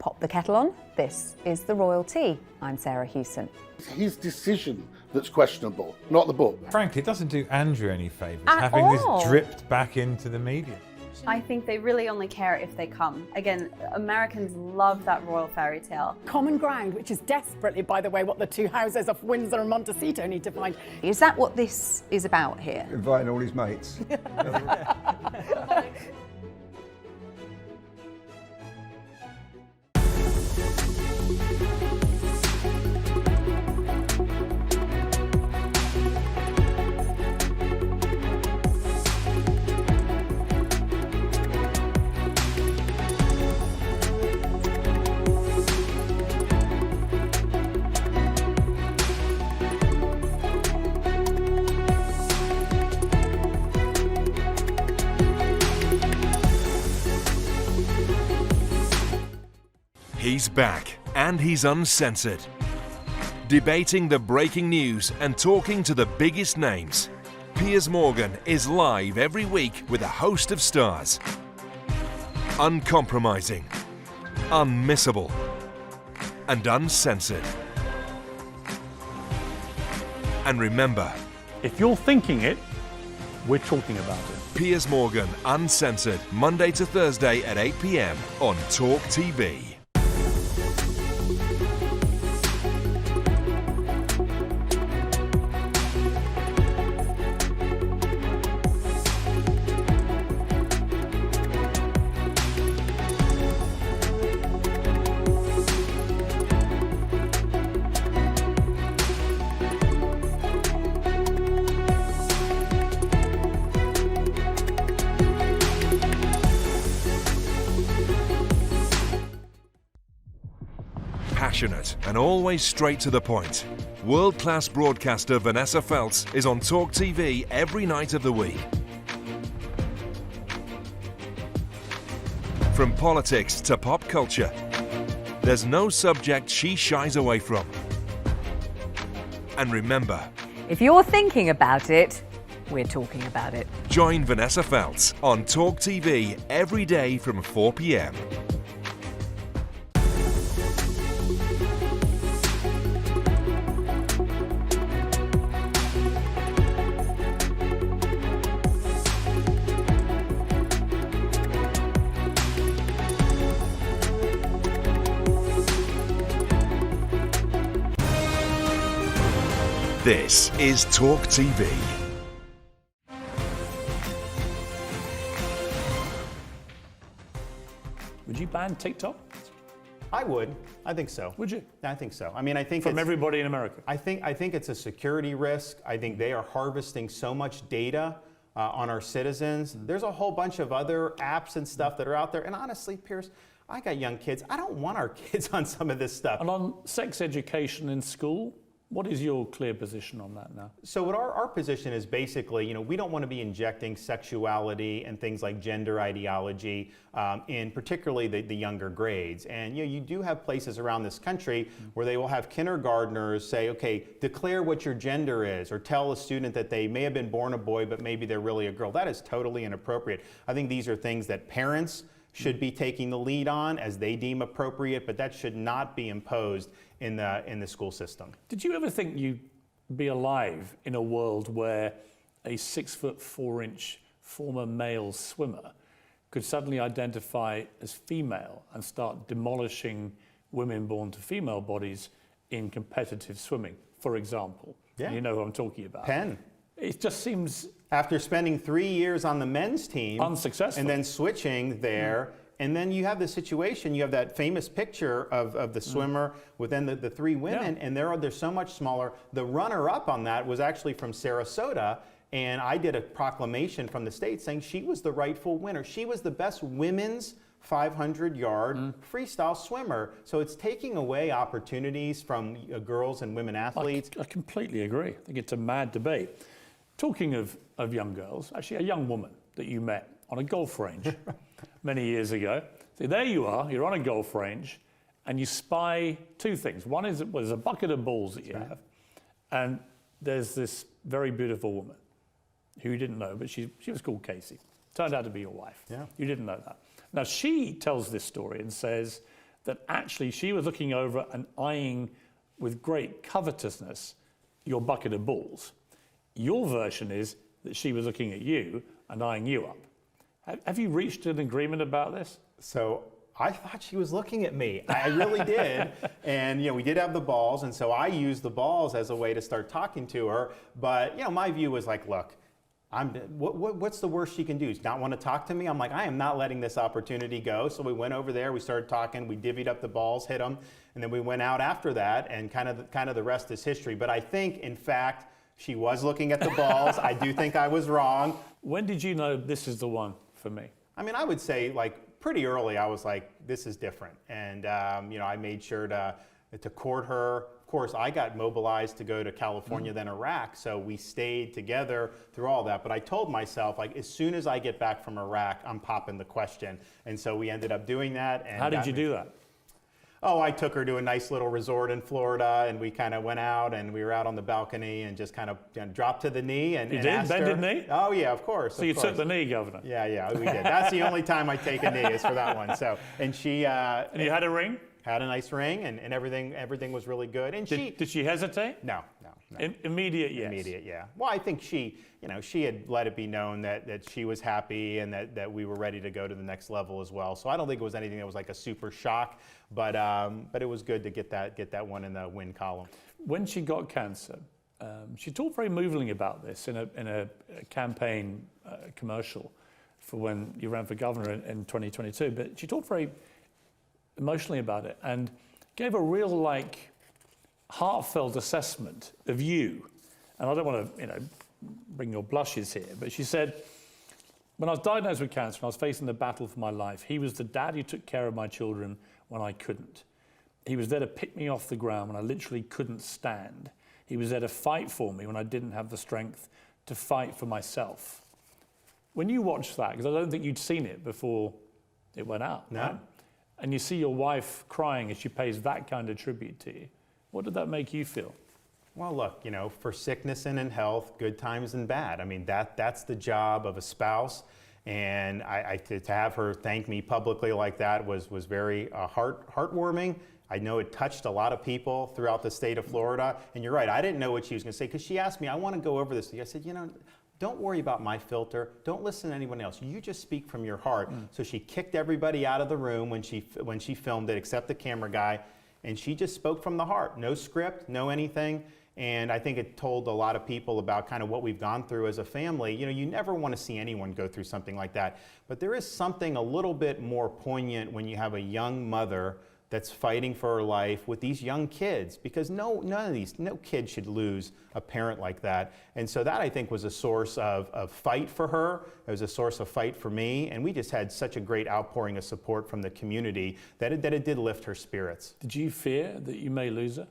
Pop the kettle on. This is The Royal Tea. I'm Sarah Hewson. It's his decision that's questionable, not the book. Frankly, it doesn't do Andrew any favours having this dripped back into the media. I think they really only care if they come. Again, Americans love that royal fairy tale. Common ground, which is desperately, by the way, what the two houses of Windsor and Montecito need to find. Is that what this is about here? Inviting all his mates. He's back, and he's uncensored. Debating the breaking news and talking to the biggest names. Piers Morgan is live every week with a host of stars. Uncompromising, unmissable, and uncensored. And remember, if you're thinking it, we're talking about it. Piers Morgan, Uncensored, Monday to Thursday at 8 p.m. on TalkTV. Passionate and always straight to the point. World-class broadcaster Vanessa Feltz is on TalkTV every night of the week. From politics to pop culture, there's no subject she shies away from. And remember, if you're thinking about it, we're talking about it. Join Vanessa Feltz on TalkTV every day from 4 p.m. This is TalkTV. Would you ban TikTok? I would. I think so. Would you? I think so. I mean, I think from everybody in America. I think it's a security risk. I think they are harvesting so much data on our citizens. There's a whole bunch of other apps and stuff that are out there. And honestly, Piers, I got young kids. I don't want our kids on some of this stuff. And on sex education in school, what is your clear position on that now? So what our position is basically, we don't want to be injecting sexuality and things like gender ideology in particularly the younger grades. And you do have places around this country where they will have kindergartners say, okay, declare what your gender is, or tell a student that they may have been born a boy, but maybe they're really a girl. That is totally inappropriate. I think these are things that parents should be taking the lead on as they deem appropriate, but that should not be imposed in the school system. Did you ever think you'd be alive in a world where a 6'4" former male swimmer could suddenly identify as female and start demolishing women born to female bodies in competitive swimming, for example? Yeah. You know who I'm talking about. Penn. It just seems... After spending 3 years on the men's team, unsuccessful, and then switching there, and then you have the situation, you have that famous picture of the swimmer with then the three women, and they're so much smaller. The runner-up on that was actually from Sarasota, and I did a proclamation from the state saying she was the rightful winner. She was the best women's 500-yard freestyle swimmer. So it's taking away opportunities from girls and women athletes. I completely agree. I think it's a mad debate. Talking of young girls, actually a young woman that you met on a golf range many years ago. So there you are, you're on a golf range, and you spy two things. One is there's a bucket of balls that you have, and there's this very beautiful woman who you didn't know, but she was called Casey. Turned out to be your wife. Yeah. You didn't know that. Now she tells this story and says that actually she was looking over and eyeing with great covetousness your bucket of balls. Your version is that she was looking at you and eyeing you up. Have you reached an agreement about this? So I thought she was looking at me. I really did. And we did have the balls, and so I used the balls as a way to start talking to her. But my view was like, look, what's the worst she can do? Not want to talk to me? I'm like, I am not letting this opportunity go. So we went over there, we started talking, we divvied up the balls, hit them, and then we went out after that, and kind of the rest is history. But I think, in fact, she was looking at the balls. I do think I was wrong. When did you know this is the one for me? I mean, I would say pretty early. I was like, this is different, and I made sure to court her. Of course, I got mobilized to go to California, then Iraq, so we stayed together through all that. But I told myself, as soon as I get back from Iraq, I'm popping the question, and so we ended up doing that. And how did you do that? Oh, I took her to a nice little resort in Florida, and we kind of went out, and we were out on the balcony, and just kind of dropped to the knee and You asked did? her. Bended knee? Oh yeah, of course. So you took the knee, Governor? Yeah, we did. That's the only time I take a knee is for that one. So, and she. And you had a ring? Had a nice ring, and everything was really good. And did she hesitate? No. Immediate yes. Immediate, yeah. Well, I think she had let it be known that she was happy and that we were ready to go to the next level as well. So I don't think it was anything that was like a super shock, but it was good to get that one in the win column. When she got cancer, she talked very movingly about this in a campaign commercial for when you ran for governor in 2022. But she talked very emotionally about it and gave a real heartfelt assessment of you. And I don't want to, bring your blushes here, but she said, when I was diagnosed with cancer and I was facing the battle for my life, he was the dad who took care of my children when I couldn't. He was there to pick me off the ground when I literally couldn't stand. He was there to fight for me when I didn't have the strength to fight for myself. When you watch that, because I don't think you'd seen it before it went out, no. Right? And you see your wife crying as she pays that kind of tribute to you, what did that make you feel? Well, look, for sickness and in health, good times and bad. I mean, that's the job of a spouse. And to have her thank me publicly like that was very heartwarming. I know it touched a lot of people throughout the state of Florida. And you're right, I didn't know what she was going to say because she asked me, I want to go over this. I said, don't worry about my filter. Don't listen to anyone else. You just speak from your heart. So she kicked everybody out of the room when she filmed it, except the camera guy. And she just spoke from the heart. No script, no anything. And I think it told a lot of people about kind of what we've gone through as a family. You never want to see anyone go through something like that. But there is something a little bit more poignant when you have a young mother that's fighting for her life with these young kids, because no kid should lose a parent like that. And so that, I think, was a source of fight for her. It was a source of fight for me, and we just had such a great outpouring of support from the community that it did lift her spirits. Did you fear that you may lose her?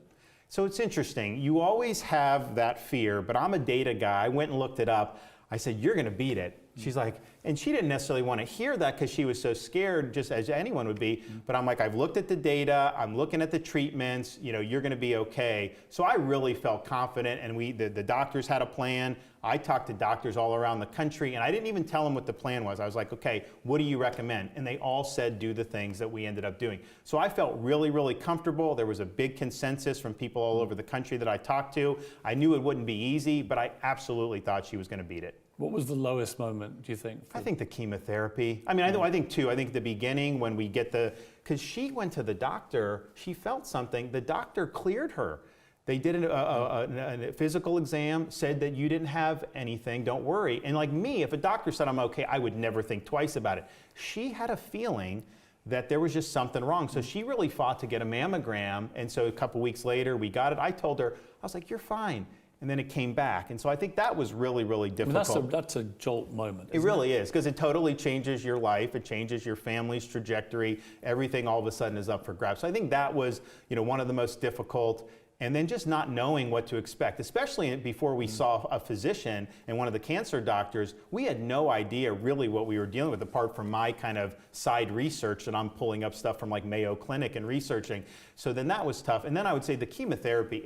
So it's interesting. You always have that fear, but I'm a data guy. I went and looked it up. I said, "You're going to beat it." She's like, and she didn't necessarily want to hear that because she was so scared, just as anyone would be. But I'm like, I've looked at the data, I'm looking at the treatments, you're going to be okay. So I really felt confident, and the doctors had a plan. I talked to doctors all around the country, and I didn't even tell them what the plan was. I was like, okay, what do you recommend? And they all said do the things that we ended up doing. So I felt really, really comfortable. There was a big consensus from people all over the country that I talked to. I knew it wouldn't be easy, but I absolutely thought she was going to beat it. What was the lowest moment, do you think? I think the chemotherapy. I mean, I think two. I think the beginning when we get because she went to the doctor, she felt something. The doctor cleared her. They did a physical exam, said that you didn't have anything, don't worry. And like me, if a doctor said I'm okay, I would never think twice about it. She had a feeling that there was just something wrong. So she really fought to get a mammogram. And so a couple weeks later, we got it. I told her, I was like, you're fine. And then it came back. And so I think that was really, really difficult. I mean, that's a jolt moment. It really is, because it totally changes your life. It changes your family's trajectory. Everything all of a sudden is up for grabs. So I think that was, one of the most difficult. And then just not knowing what to expect, especially before we saw a physician and one of the cancer doctors, we had no idea really what we were dealing with, apart from my kind of side research that I'm pulling up stuff from like Mayo Clinic and researching. So then that was tough. And then I would say the chemotherapy,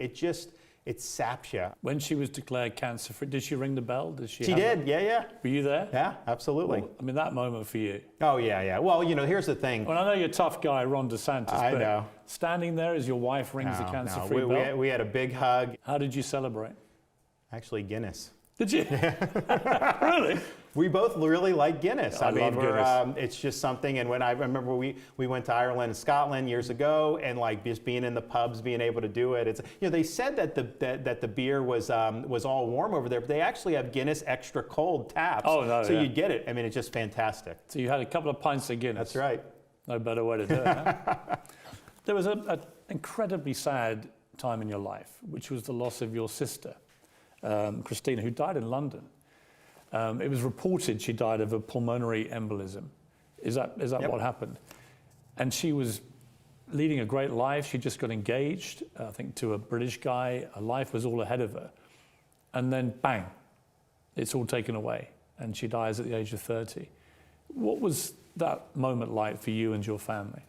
it saps you. When she was declared cancer-free, did she ring the bell? She did, yeah. Were you there? Yeah, absolutely. Well, I mean, that moment for you. Oh, yeah. Well, here's the thing. Well, I know you're a tough guy, Ron DeSantis. I know. Standing there as your wife rings the cancer-free bell. We had a big hug. How did you celebrate? Actually, Guinness. Did you? Really? We both really like Guinness. I love Guinness. It's just something, and when I remember we went to Ireland and Scotland years ago, and like just being in the pubs, being able to do it. It's they said that the beer was all warm over there, but they actually have Guinness extra cold taps. Oh no! So you'd get it. I mean, it's just fantastic. So you had a couple of pints of Guinness. That's right. No better way to do it. Huh? There was an incredibly sad time in your life, which was the loss of your sister, Christina, who died in London. It was reported she died of a pulmonary embolism. Is that Yep. what happened? And she was leading a great life. She just got engaged, I think, to a British guy. Her life was all ahead of her. And then, bang, it's all taken away. And she dies at the age of 30. What was that moment like for you and your family?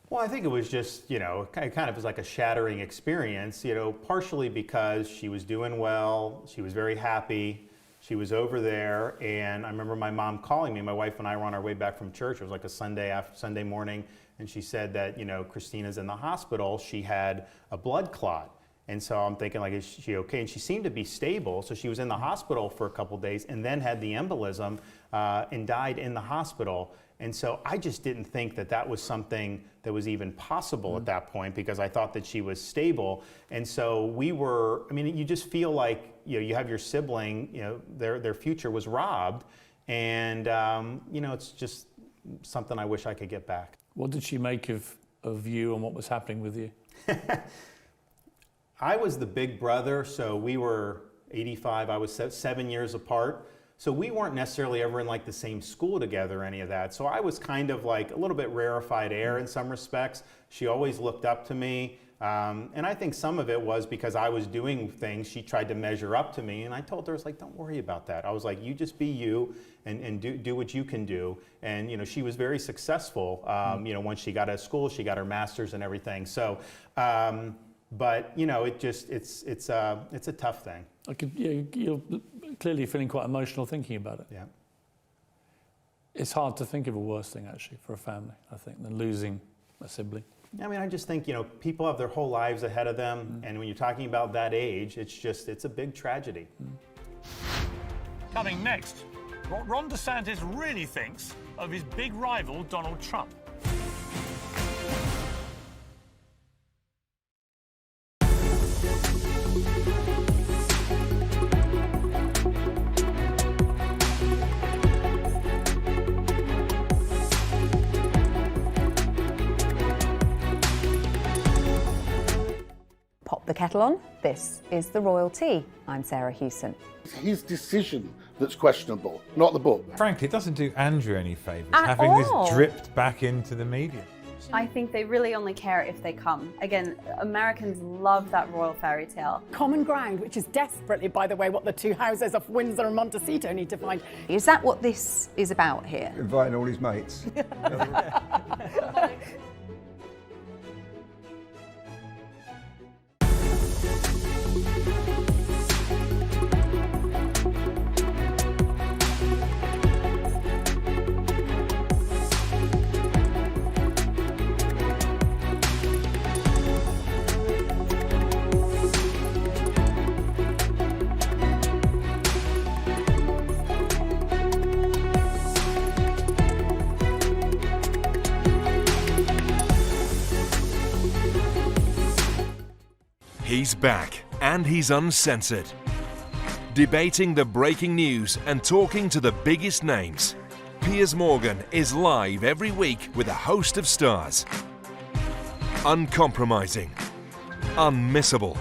Well, I think it was just, kind of was like a shattering experience, partially because she was doing well, she was very happy, she was over there, and I remember my mom calling me. My wife and I were on our way back from church. It was like a Sunday morning, and she said that, Christina's in the hospital. She had a blood clot. And so I'm thinking, like, is she okay? And she seemed to be stable. So she was in the hospital for a couple days and then had the embolism and died in the hospital. And so I just didn't think that was something that was even possible at that point, because I thought that she was stable. And so you just feel like, you have your sibling, their future was robbed. And, it's just something I wish I could get back. What did she make of you and what was happening with you? I was the big brother, so we were 85, I was 7 years apart. So we weren't necessarily ever in like the same school together or any of that. So I was kind of like a little bit rarefied air in some respects. She always looked up to me. And I think some of it was because I was doing things, she tried to measure up to me. And I told her, I was like, don't worry about that. I was like, you just be you and do what you can do. And, she was very successful. Once she got out of school, she got her master's and everything. So, but it's a tough thing. You're clearly feeling quite emotional thinking about it. Yeah. It's hard to think of a worse thing actually for a family, I think, than losing a sibling. I mean, I just think, people have their whole lives ahead of them. And when you're talking about that age, it's a big tragedy. Coming next, what Ron DeSantis really thinks of his big rival, Donald Trump. Pop the kettle on. This is the Royal Tea. I'm Sarah Hewson. It's his decision that's questionable, not the book. Frankly, it doesn't do Andrew any favours having this dripped back into the media. I think they really only care if they come. Again, Americans love that royal fairy tale. Common ground, which is desperately, by the way, what the two houses of Windsor and Montecito need to find. Is that what this is about here? Inviting all his mates. He's back, and he's uncensored. Debating the breaking news and talking to the biggest names. Piers Morgan is live every week with a host of stars. Uncompromising, unmissable,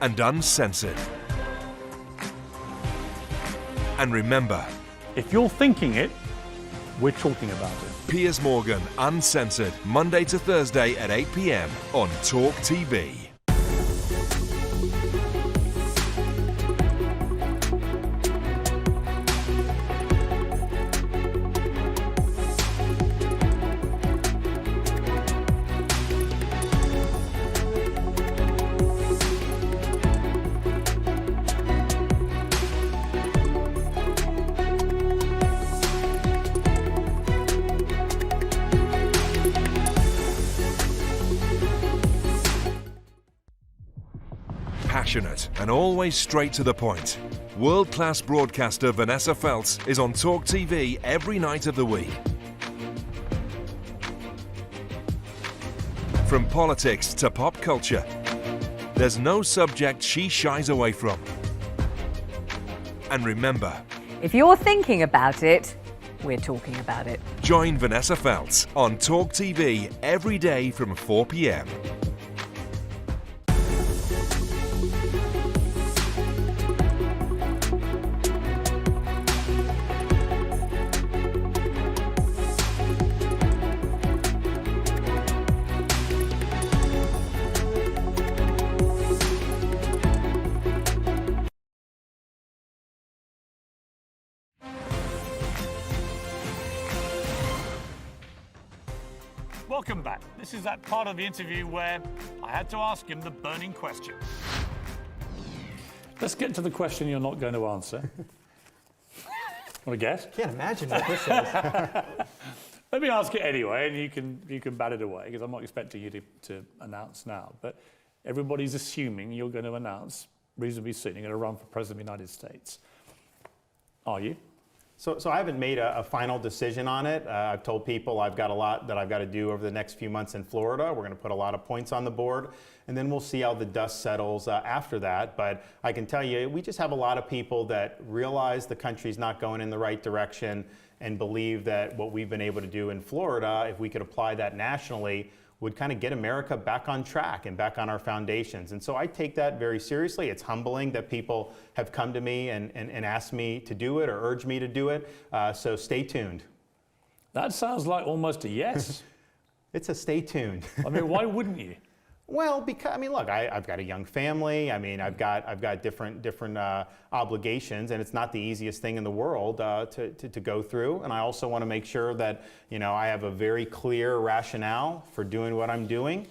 and uncensored. And remember, if you're thinking it, we're talking about it. Piers Morgan, Uncensored, Monday to Thursday at 8 p.m. on TalkTV. Passionate and always straight to the point. World-class broadcaster Vanessa Feltz is on TalkTV every night of the week. From politics to pop culture, there's no subject she shies away from. And remember, If you're thinking about it, we're talking about it. join Vanessa Feltz on TalkTV every day from 4 p.m. Welcome back. This is that part of the interview where I had to ask him the burning question. Let's get to the question you're not going to answer. Want to guess? Can't imagine what this is. Let me ask it anyway, and you can bat it away, because I'm not expecting you to announce now. But everybody's assuming you're going to announce reasonably soon you're going to run for President of the United States. Are you? So I haven't made a final decision on it. I've told people I've got a lot that I've got to do over the next few months in Florida. We're going to put a lot of points on the board, and then we'll see how the dust settles after that. But I can tell you, we just have a lot of people that realize the country's not going in the right direction and believe that what we've been able to do in Florida, if we could apply that nationally, would kind of get America back on track and back on our foundations. And so I take that very seriously. It's humbling that people have come to me and asked me to do it or urged me to do it. So stay tuned. That sounds like almost a yes. It's a stay tuned. I mean, why wouldn't you? Well, because I mean, look, I've got a young family. I mean, I've got different obligations, and it's not the easiest thing in the world to go through. And I also want to make sure that I have a very clear rationale for doing what I'm doing.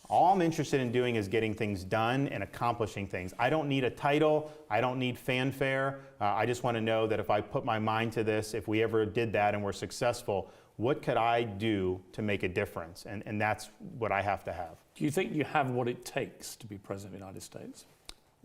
All I'm interested in doing is getting things done and accomplishing things. I don't need a title. I don't need fanfare. I just want to know that if I put my mind to this, if we ever did that and we're successful, what could I do to make a difference? And that's what I have to have. Do you think you have what it takes to be President of the United States?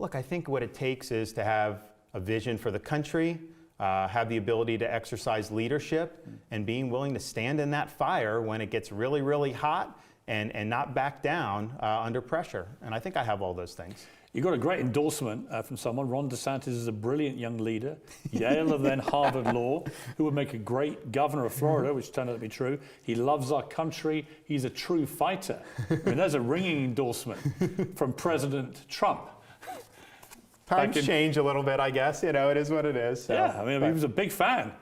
Look, I think what it takes is to have a vision for the country, have the ability to exercise leadership, and being willing to stand in that fire when it gets really, really hot and not back down under pressure. And I think I have all those things. You got a great endorsement from someone. Ron DeSantis is a brilliant young leader, Yale and then Harvard Law, who would make a great governor of Florida, which turned out to be true. He loves our country. He's a true fighter. I mean, there's a ringing endorsement from President Trump. Times change a little bit, I guess. You know, it is what it is. So. Yeah, I mean, he was a big fan.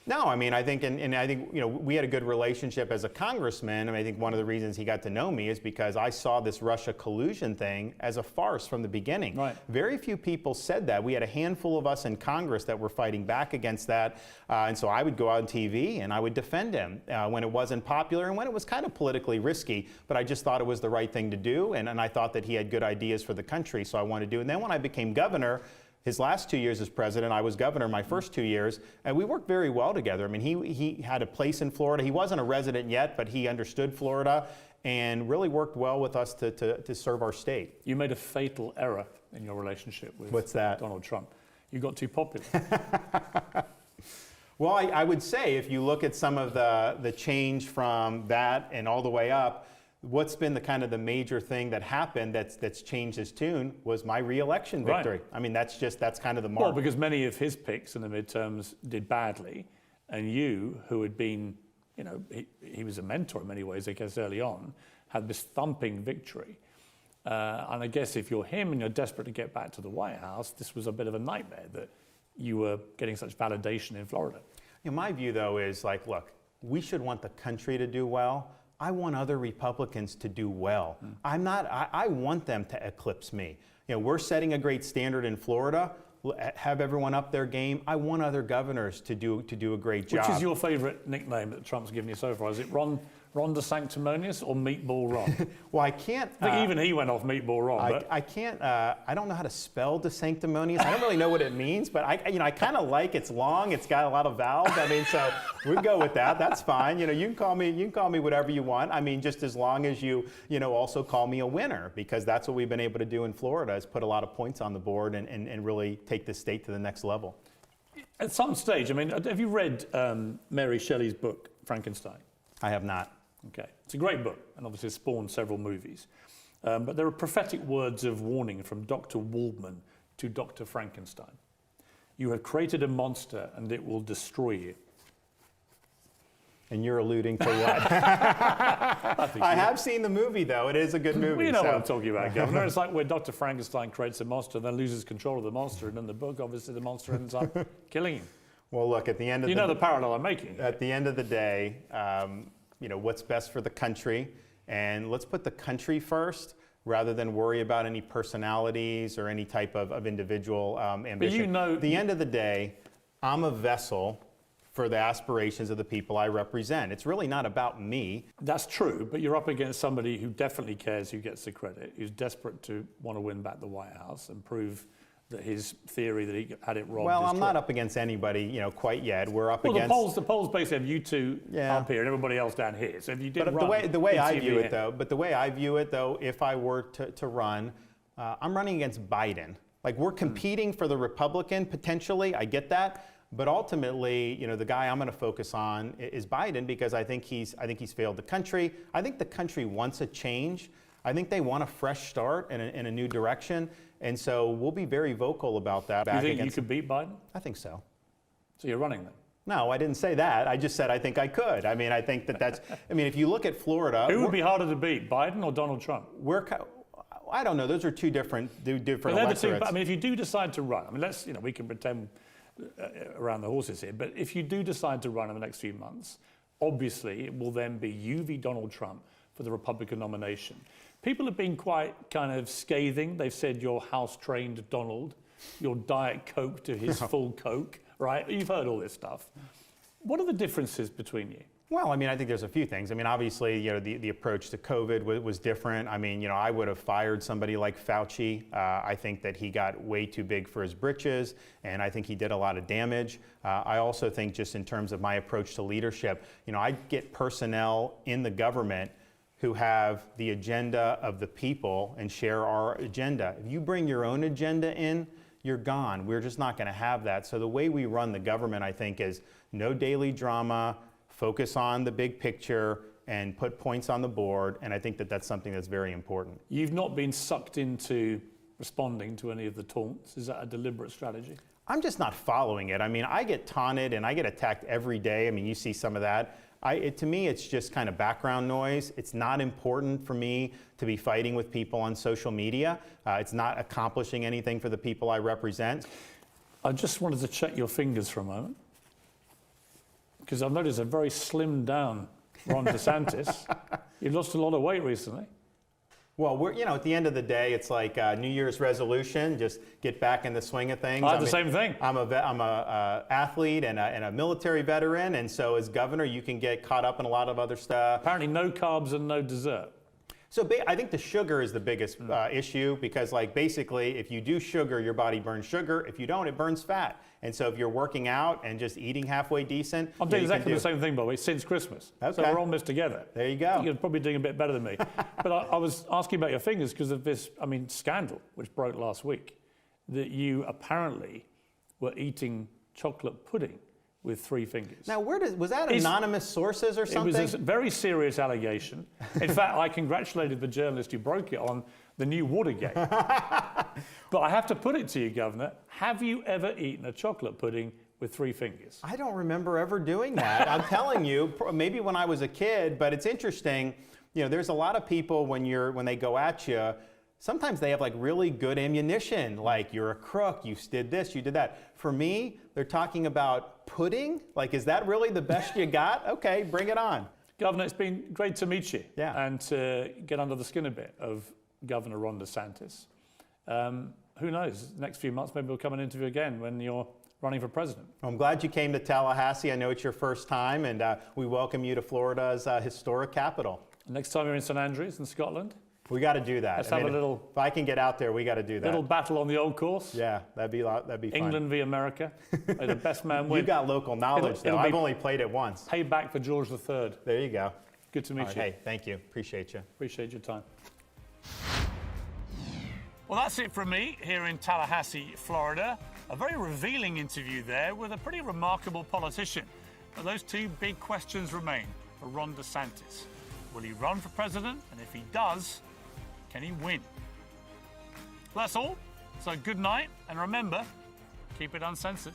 No, I mean, I think, and I think, you know, we had a good relationship as a congressman. I mean, I think one of the reasons he got to know me is because I saw this Russia collusion thing as a farce from the beginning. Right. Very few people said that. We had a handful of us in Congress that were fighting back against that. And so I would go out on TV and I would defend him when it wasn't popular and when it was kind of politically risky. But I just thought it was the right thing to do. And I thought that he had good ideas for the country. So I wanted to do it. And then when I became governor, his last 2 years as president, I was governor my first 2 years, and we worked very well together. I mean, he had a place in Florida. He wasn't a resident yet, but he understood Florida and really worked well with us to serve our state. You made a fatal error in your relationship with What's that? Donald Trump. You got too popular. Well, I would say if you look at some of the change from that and all the way up, what's been the kind of the major thing that happened that's changed his tune was my re-election victory. Right. I mean, that's kind of the mark. Well, because many of his picks in the midterms did badly, and you, who had been, you know, he was a mentor in many ways, I guess, early on, had this thumping victory. And I guess if you're him and you're desperate to get back to the White House, this was a bit of a nightmare that you were getting such validation in Florida. You know, my view, though, is like, look, we should want the country to do well. I want other Republicans to do well. I want them to eclipse me. You know, we're setting a great standard in Florida. Have everyone up their game. I want other governors to do a great job. Which is your favorite nickname that Trump's given you so far? Is it Ron DeSanctimonious or Meatball Ron? Well, I can't. I think even he went off Meatball Ron. I can't. I don't know how to spell DeSanctimonious. I don't really know what it means, but I kind of like it's long. It's got a lot of vowels. I mean, so we go with that. That's fine. You know, you can call me whatever you want. I mean, just as long as you also call me a winner, because that's what we've been able to do in Florida is put a lot of points on the board and really take the state to the next level. At some stage, I mean, have you read Mary Shelley's book Frankenstein? I have not. Okay, it's a great book, and obviously it's spawned several movies. But there are prophetic words of warning from Dr. Waldman to Dr. Frankenstein. You have created a monster, and it will destroy you. And you're alluding to what? I have seen the movie, though. It is a good movie. Well, you know what I'm talking about, Governor. It's like where Dr. Frankenstein creates a monster, then loses control of the monster, and in the book, obviously, the monster ends up killing him. Well, look, at the end of you know the parallel I'm making. At the end of the day, you know, what's best for the country, and let's put the country first rather than worry about any personalities or any type of individual ambition. But you know, at the end of the day, I'm a vessel for the aspirations of the people I represent. It's really not about me. That's true, but you're up against somebody who definitely cares who gets the credit, who's desperate to want to win back the White House and prove that his theory that he had it wrong. Well, I'm not up against anybody, you know, quite yet. We're up against. The polls basically have you two up here and everybody else down here. So if you did the way I view it, though, if I were to run, I'm running against Biden. Like, we're competing for the Republican potentially. I get that. But ultimately, you know, the guy I'm going to focus on is Biden because I think he's failed the country. I think the country wants a change. I think they want a fresh start in a new direction. And so we'll be very vocal about that. You think you could beat Biden? I think so. So you're running then? No, I didn't say that. I just said I think I could. I mean, I think that's, I mean, if you look at Florida. Who would be harder to beat, Biden or Donald Trump? I don't know. Those are two different electorates. I mean, if you do decide to run, I mean, we can pretend around the horses here, but if you do decide to run in the next few months, obviously it will then be you v. Donald Trump for the Republican nomination. People have been quite kind of scathing. They've said you're house-trained Donald, you're Diet Coke to his full Coke, right? You've heard all this stuff. What are the differences between you? Well, I mean, I think there's a few things. I mean, obviously, you know, the approach to COVID was different. I mean, you know, I would have fired somebody like Fauci. I think that he got way too big for his britches, and I think he did a lot of damage. I also think just in terms of my approach to leadership, you know, I get personnel in the government who have the agenda of the people and share our agenda. If you bring your own agenda in, you're gone. We're just not going to have that. So the way we run the government, I think, is no daily drama, focus on the big picture, and put points on the board. And I think that that's something that's very important. You've not been sucked into responding to any of the taunts? Is that a deliberate strategy? I'm just not following it. I mean, I get taunted and I get attacked every day. I mean, you see some of that. To me, it's just kind of background noise. It's not important for me to be fighting with people on social media. It's not accomplishing anything for the people I represent. I just wanted to check your fingers for a moment, because I've noticed a very slimmed down Ron DeSantis. You've lost a lot of weight recently. Well, at the end of the day, it's like New Year's resolution, just get back in the swing of things. I have the same thing. I'm a athlete and a military veteran, and so as governor, you can get caught up in a lot of other stuff. Apparently no carbs and no dessert. So I think the sugar is the biggest issue, because basically if you do sugar, your body burns sugar. If you don't, it burns fat. And so if you're working out and just eating halfway decent, I'm doing exactly the same thing, by the way, since Christmas. Okay. So we're on this together. There you go. You're probably doing a bit better than me. But I was asking about your fingers because of this, scandal, which broke last week, that you apparently were eating chocolate pudding with 3 fingers. Now, was that anonymous sources or something? It was a very serious allegation. In fact, I congratulated the journalist who broke it on the new Watergate. But I have to put it to you, Governor, have you ever eaten a chocolate pudding with 3 fingers? I don't remember ever doing that. I'm telling you, maybe when I was a kid, but it's interesting. There's a lot of people when they go at you, sometimes they have really good ammunition, like you're a crook, you did this, you did that. For me, they're talking about pudding. Is that really the best you got? Okay, bring it on. Governor, it's been great to meet you. Yeah. And to get under the skin a bit of Governor Ron DeSantis. Who knows, next few months, maybe we'll come and interview again when you're running for president. Well, I'm glad you came to Tallahassee. I know it's your first time, and we welcome you to Florida's historic capital. Next time you're in St Andrews in Scotland, we got to do that. Let's have a little. If I can get out there, we got to do that. Little battle on the old course. Yeah, that'd be fun. England v America. May the best man win. You got local knowledge, though. I've only played it once. Pay back for George III. There you go. Good to meet you. Hey, thank you. Appreciate you. Appreciate your time. Well, that's it from me here in Tallahassee, Florida. A very revealing interview there with a pretty remarkable politician. But those 2 big questions remain for Ron DeSantis. Will he run for president? And if he does, can he win? Well, that's all. So good night. And remember, keep it uncensored.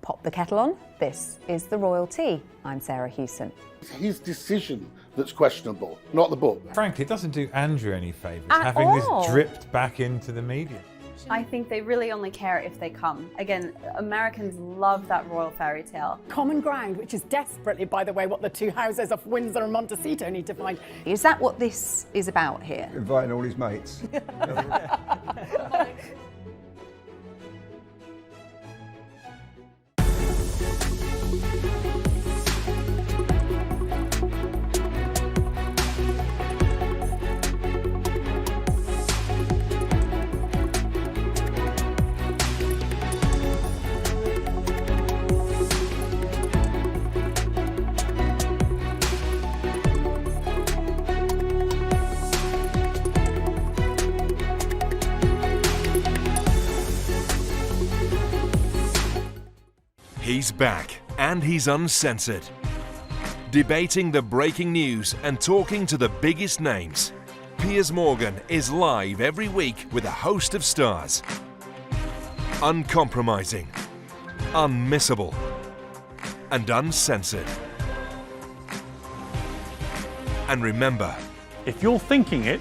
Pop the kettle on. This is the Royal Tea. I'm Sarah Hewson. It's his decision that's questionable, not the book. Frankly, it doesn't do Andrew any favours having this dripped back into the media. I think they really only care if they come. Again, Americans love that royal fairy tale. Common ground, which is desperately, by the way, what the 2 houses of Windsor and Montecito need to find. Is that what this is about here? Inviting all his mates. He's back, and he's uncensored. Debating the breaking news and talking to the biggest names. Piers Morgan is live every week with a host of stars. Uncompromising, unmissable, and uncensored. And remember, if you're thinking it,